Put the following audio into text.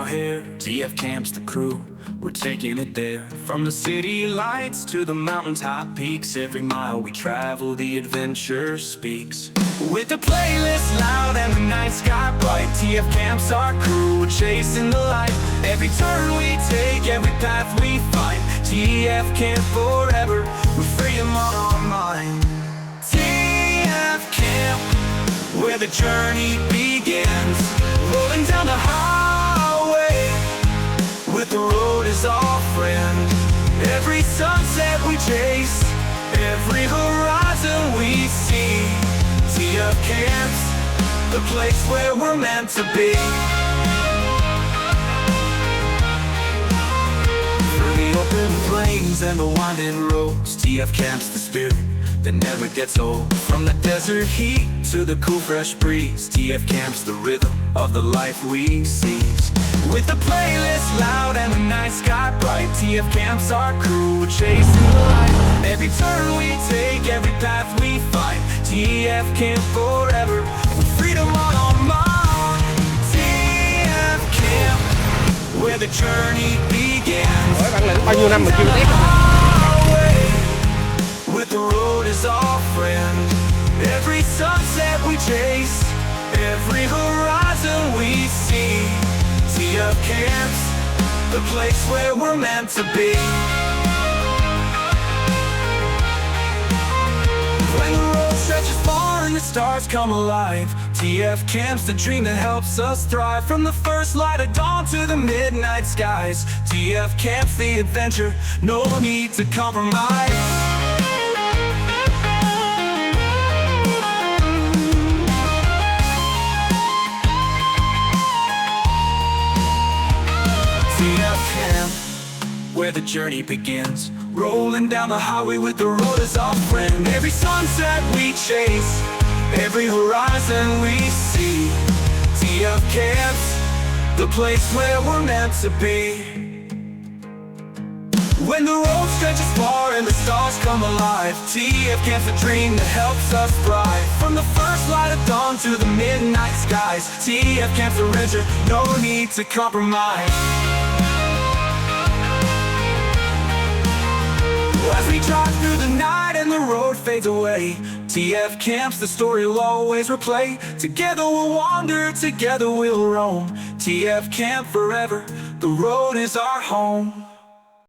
out here, TF Camp's the crew. We're taking it there. From the city lights to the mountaintop peaks, every mile we travel, the adventure speaks. With the playlist loud and the night sky bright, TF Camp's our crew, we're chasing the light. Every turn we take, every path we find, TF Camp Forever, with freedom on our mind. TF Camp, where the journey begins, rolling down the highway, with the road as our friend. Every sunset we chase, every horizon we see, TF Camp's the place where we're meant to be. Through the open plains and the winding roads, TF Camp's the spirit that never gets old. From the desert heat to the cool fresh breeze, TF Camp's the rhythm of the life we seize. With the playlist loud and the night sky bright, TF Camp's our crew, we're chasing the light. Every turn we take, every path we find, TF Camp Forever, with freedom on our mind. TF Camp, where the journey begins. Bao nhiêu năm mà chưa test? With the road as our friend. Every sunset we chase, every horizon we see, TF Camp's the place where we're meant to be. When the road stretches far and the stars come alive, TF Camp's the dream that helps us thrive. From the first light of dawn to the midnight skies, TF Camp's the adventure, no need to compromise. TF Camp, where the journey begins, rolling down the highway with the road as our friend. Every sunset we chase, every horizon we see, TF Camp's the place where we're meant to be. When the road stretches far and the stars come alive, TF Camp's a dream that helps us thrive. From the first light of dawn to the midnight skies, TF Camp's a adventure, no need to compromise. As we drive through the night and the road fades away, TF Camp's the story we'll always replay. Together we'll wander, together we'll roam, TF Camp Forever, the road is our home.